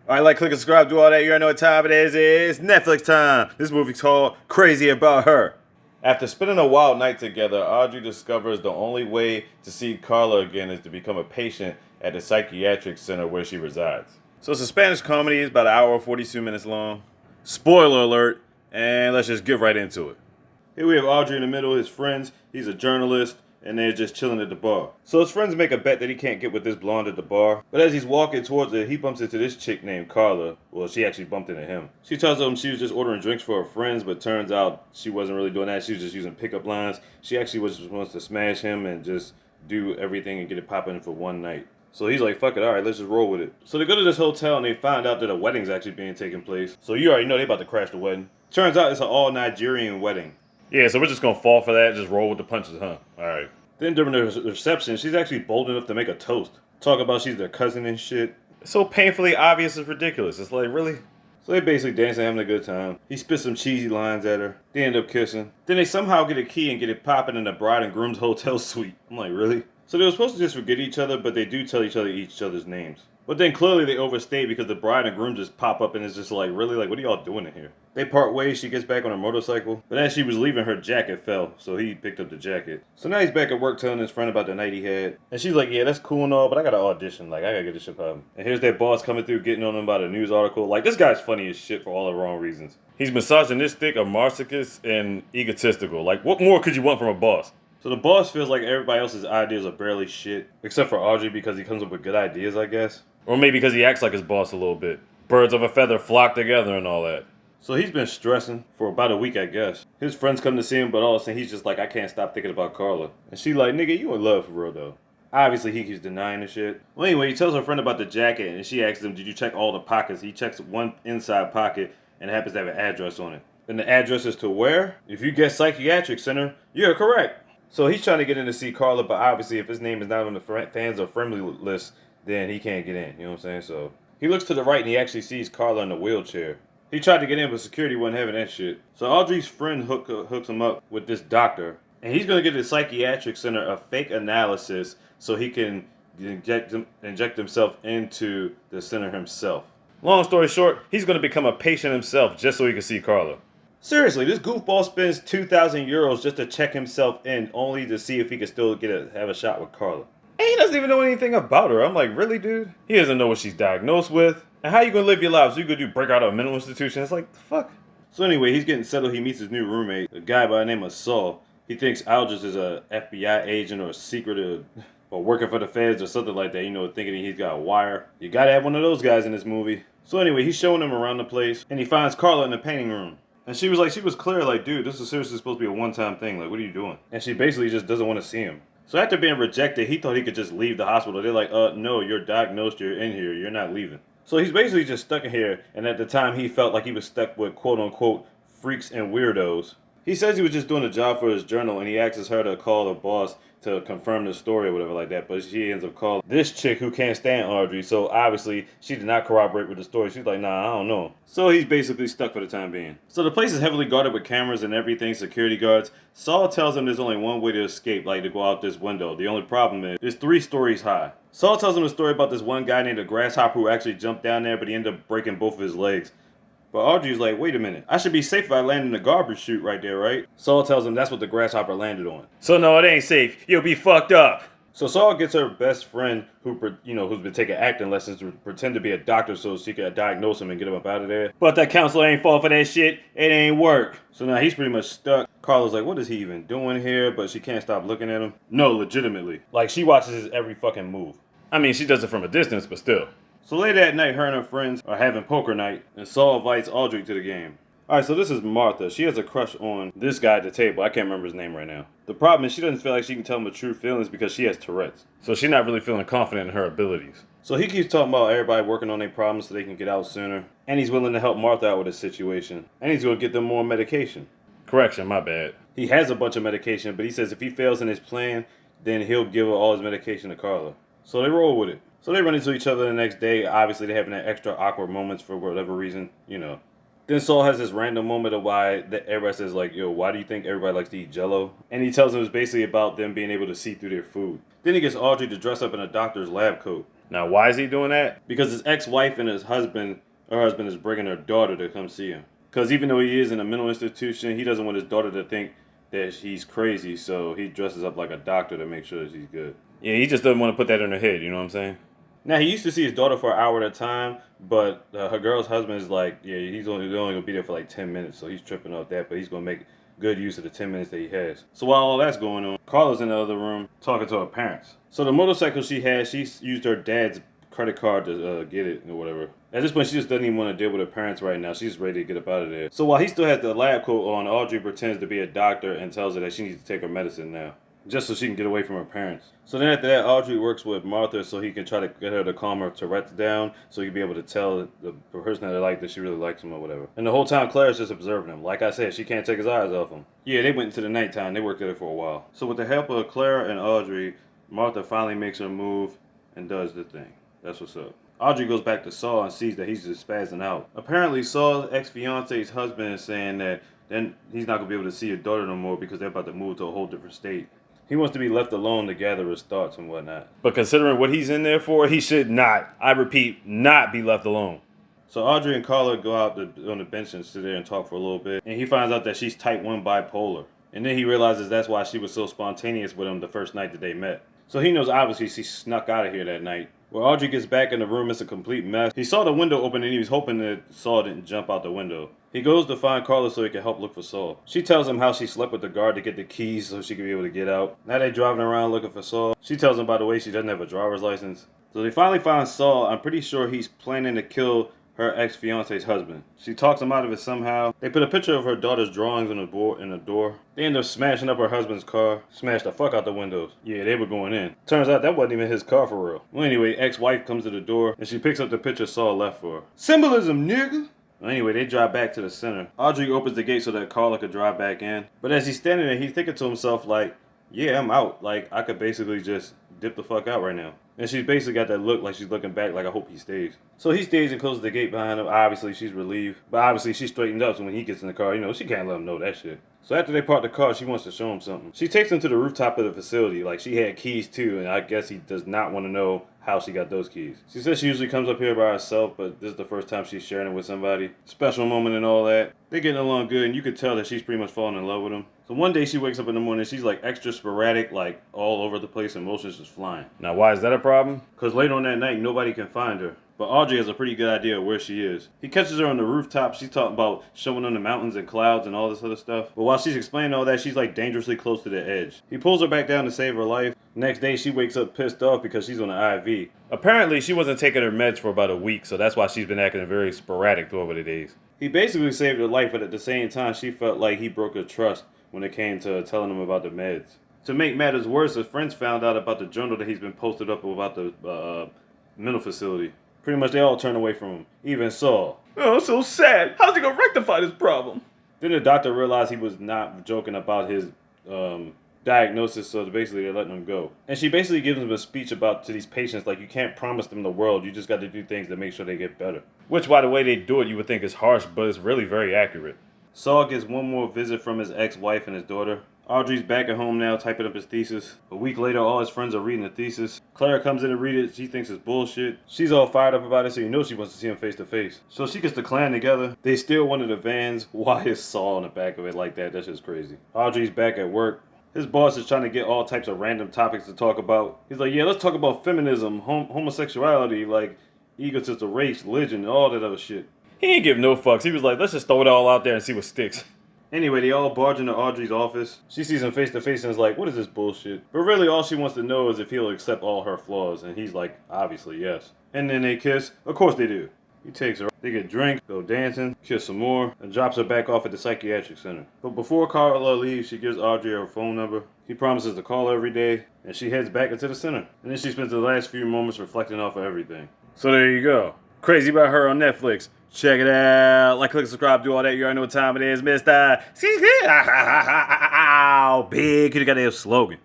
Alright, like, click, and subscribe, do all that. You already know what time it is. It's Netflix time. This movie's called Crazy About Her. After spending a wild night together, Audrey discovers the only way to see Carla again is to become a patient at the psychiatric center where she resides. So it's a Spanish comedy. It's about an hour and 42 minutes long. Spoiler alert, and let's just get right into it. Here we have Adri in the middle, his friends. He's a journalist, and they're just chilling at the bar. So his friends make a bet that he can't get with this blonde at the bar. But as he's walking towards it, he bumps into this chick named Carla. Well, she actually bumped into him. She tells him she was just ordering drinks for her friends, but turns out she wasn't really doing that. She was just using pickup lines. She actually just wants to smash him and just do everything and get it popping for one night. So he's like, fuck it, alright, let's just roll with it. So they go to this hotel and they find out that a wedding's actually being taken place. So you already know they about to crash the wedding. Turns out it's an all Nigerian wedding. Yeah, so we're just gonna fall for that, just roll with the punches, huh? Alright. Then during the reception, she's actually bold enough to make a toast. Talk about she's their cousin and shit. It's so painfully obvious it's ridiculous. It's like, really? So they basically dancing, having a good time. He spits some cheesy lines at her. They end up kissing. Then they somehow get a key and get it popping in the bride and groom's hotel suite. I'm like, really? So they were supposed to just forget each other, but they do tell each other's names. But then clearly they overstayed because the bride and groom just pop up and it's just like, really? Like, what are y'all doing in here? They part ways, she gets back on her motorcycle. But as she was leaving, her jacket fell, so he picked up the jacket. So now he's back at work telling his friend about the night he had. And she's like, yeah, that's cool and all, but I gotta audition. Like, I gotta get this shit popping. And here's their boss coming through, getting on him about a news article. Like, this guy's funny as shit for all the wrong reasons. He's misogynistic, a masochist, and egotistical. Like, what more could you want from a boss? So the boss feels like everybody else's ideas are barely shit, except for Audrey because he comes up with good ideas, I guess. Or maybe because he acts like his boss a little bit. Birds of a feather flock together and all that. So he's been stressing for about a week, I guess. His friends come to see him, but all of a sudden he's just like, I can't stop thinking about Carla. And she like, nigga, you in love for real though. Obviously he keeps denying the shit. Well, anyway, he tells her friend about the jacket and she asks him, did you check all the pockets? He checks one inside pocket and it happens to have an address on it. And the address is to where? If you guess psychiatric center, you're correct. So he's trying to get in to see Carla, but obviously if his name is not on the fans or friendly list, then he can't get in, you know what I'm saying? So he looks to the right and he actually sees Carla in the wheelchair. He tried to get in, but security wasn't having that shit. So Audrey's friend hooks him up with this doctor, and he's going to get the psychiatric center a fake analysis so he can inject himself into the center himself. Long story short, he's going to become a patient himself just so he can see Carla. Seriously, this goofball spends 2,000 euros just to check himself in, only to see if he can still have a shot with Carla. And he doesn't even know anything about her. I'm like, really, dude? He doesn't know what she's diagnosed with. And how you gonna live your life? So you gonna break out of a mental institution? It's like, the fuck? So anyway, he's getting settled. He meets his new roommate, a guy by the name of Saul. He thinks Aldris is a FBI agent or a secret or working for the feds or something like that, you know, thinking he's got a wire. You gotta have one of those guys in this movie. So anyway, he's showing him around the place, and he finds Carla in the painting room. And she was clear, like, dude, this is seriously supposed to be a one-time thing. Like, what are you doing? And she basically just doesn't want to see him. So after being rejected, he thought he could just leave the hospital. They're like, no, you're diagnosed, you're in here, you're not leaving. So he's basically just stuck in here, and at the time he felt like he was stuck with quote-unquote freaks and weirdos. He says he was just doing a job for his journal, and he asks her to call the boss to confirm the story or whatever like that, but she ends up calling this chick who can't stand Audrey, so obviously she did not corroborate with the story. She's like, nah, I don't know. So he's basically stuck for the time being. So the place is heavily guarded with cameras and everything, security guards. Saul tells him there's only one way to escape, like to go out this window. The only problem is it's 3 stories high. Saul tells him a story about this one guy named a grasshopper who actually jumped down there, but he ended up breaking both of his legs. But Audrey's like, wait a minute, I should be safe if I land in the garbage chute right there, right? Saul tells him that's what the grasshopper landed on. So no, it ain't safe. You'll be fucked up. So Saul gets her best friend who's been taking acting lessons to pretend to be a doctor so she can diagnose him and get him up out of there. But that counselor ain't fall for that shit. It ain't work. So now he's pretty much stuck. Carla's like, what is he even doing here? But she can't stop looking at him. No, legitimately. Like, she watches his every fucking move. I mean, she does it from a distance, but still. So later that night, her and her friends are having poker night, and Saul invites Audrey to the game. Alright, so this is Martha. She has a crush on this guy at the table. I can't remember his name right now. The problem is she doesn't feel like she can tell him the true feelings because she has Tourette's. So she's not really feeling confident in her abilities. So he keeps talking about everybody working on their problems so they can get out sooner. And he's willing to help Martha out with this situation. And he's going to get them more medication. Correction, my bad. He has a bunch of medication, but he says if he fails in his plan, then he'll give all his medication to Carla. So they roll with it. So they run into each other the next day. Obviously, they're having that extra awkward moments for whatever reason, you know. Then Saul has this random moment of why everybody says, like, yo, why do you think everybody likes to eat Jell-O? And he tells them it's basically about them being able to see through their food. Then he gets Audrey to dress up in a doctor's lab coat. Now, why is he doing that? Because his ex-wife and her husband is bringing her daughter to come see him. Because even though he is in a mental institution, he doesn't want his daughter to think that he's crazy, so he dresses up like a doctor to make sure that she's good. Yeah, he just doesn't want to put that in her head, you know what I'm saying? Now, he used to see his daughter for an hour at a time, but her girl's husband is like, yeah, he's only going to be there for like 10 minutes, so he's tripping off that, but he's going to make good use of the 10 minutes that he has. So while all that's going on, Carla's in the other room talking to her parents. So the motorcycle she had, she used her dad's credit card to get it or whatever. At this point, she just doesn't even want to deal with her parents right now. She's ready to get up out of there. So while he still has the lab coat on, Audrey pretends to be a doctor and tells her that she needs to take her medicine now, just so she can get away from her parents. So then after that, Audrey works with Martha so he can try to get her to calm her Tourette's down so he can be able to tell the person that they like that she really likes him or whatever. And the whole time, Claire's just observing him. Like I said, she can't take his eyes off him. Yeah, they went into the nighttime. They worked at it for a while. So with the help of Claire and Audrey, Martha finally makes her move and does the thing. That's what's up. Audrey goes back to Saul and sees that he's just spazzing out. Apparently, Saul's ex-fiance's husband is saying that then he's not going to be able to see his daughter no more because they're about to move to a whole different state. He wants to be left alone to gather his thoughts and whatnot. But considering what he's in there for, he should not, I repeat, not be left alone. So Adri and Carla go out on the bench and sit there and talk for a little bit. And he finds out that she's type 1 bipolar. And then he realizes that's why she was so spontaneous with him the first night that they met. So he knows obviously she snuck out of here that night. When Audrey gets back in the room, it's a complete mess. He saw the window open and he was hoping that Saul didn't jump out the window. He goes to find Carla so he can help look for Saul. She tells him how she slept with the guard to get the keys so she could be able to get out. Now they're driving around looking for Saul. She tells him, by the way, she doesn't have a driver's license. So they finally find Saul. I'm pretty sure he's planning to kill her ex-fiance's husband. She talks him out of it somehow. They put a picture of her daughter's drawings on the board in the door. They end up smashing up her husband's car. Smashed the fuck out the windows. Yeah, they were going in. Turns out that wasn't even his car for real. Well, anyway, ex-wife comes to the door and she picks up the picture Saul left for her. Symbolism, nigga! Well, anyway, they drive back to the center. Audrey opens the gate so that Carla could drive back in. But as he's standing there, he's thinking to himself like, yeah, I'm out. Like, I could basically just dip the fuck out right now. And she's basically got that look like she's looking back like, I hope he stays. So he stays and closes the gate behind him. Obviously, she's relieved. But obviously, she's straightened up, so when he gets in the car, you know, she can't let him know that shit. So after they park the car, she wants to show him something. She takes him to the rooftop of the facility. Like, she had keys too, and I guess he does not want to know how she got those keys. She says she usually comes up here by herself, but this is the first time she's sharing it with somebody. Special moment and all that. They're getting along good, and you could tell that she's pretty much falling in love with him. So one day she wakes up in the morning, she's like extra sporadic, like all over the place, and emotions just flying. Now why is that a problem? Because later on that night, nobody can find her. But Audrey has a pretty good idea of where she is. He catches her on the rooftop. She's talking about showing them the mountains and clouds and all this other stuff. But while she's explaining all that, she's like dangerously close to the edge. He pulls her back down to save her life. Next day, she wakes up pissed off because she's on an IV. Apparently, she wasn't taking her meds for about a week, so that's why she's been acting very sporadic over the days. He basically saved her life, but at the same time, she felt like he broke her trust when it came to telling him about the meds. To make matters worse, his friends found out about the journal that he's been posted up about the mental facility. Pretty much they all turned away from him, even Saul. Oh, so sad. How's he gonna rectify this problem? Then the doctor realized he was not joking about his diagnosis, so basically they're letting him go. And she basically gives him a speech to these patients, like, you can't promise them the world, you just got to do things to make sure they get better. Which, by the way they do it, you would think is harsh, but it's really very accurate. Saul gets one more visit from his ex-wife and his daughter. Audrey's back at home now, typing up his thesis. A week later, all his friends are reading the thesis. Claire comes in to read it. She thinks it's bullshit. She's all fired up about it, so you know she wants to see him face to face. So she gets the clan together. They steal one of the vans. Why is Saul in the back of it like that? That's just crazy. Audrey's back at work. His boss is trying to get all types of random topics to talk about. He's like, yeah, let's talk about feminism, homosexuality, like egotism, race, religion, all that other shit. He ain't give no fucks. He was like, let's just throw it all out there and see what sticks. Anyway, they all barge into Audrey's office. She sees him face to face and is like, what is this bullshit? But really all she wants to know is if he'll accept all her flaws. And he's like, obviously, yes. And then they kiss. Of course they do. He takes her. They get drink, go dancing, kiss some more, and drops her back off at the psychiatric center. But before Carla leaves, she gives Audrey her phone number. He promises to call her every day, and she heads back into the center. And then she spends the last few moments reflecting off of everything. So there you go. Crazy About Her on Netflix. Check it out. Like, click, subscribe, do all that. You already know what time it is, Mr. Big, you got that slogan.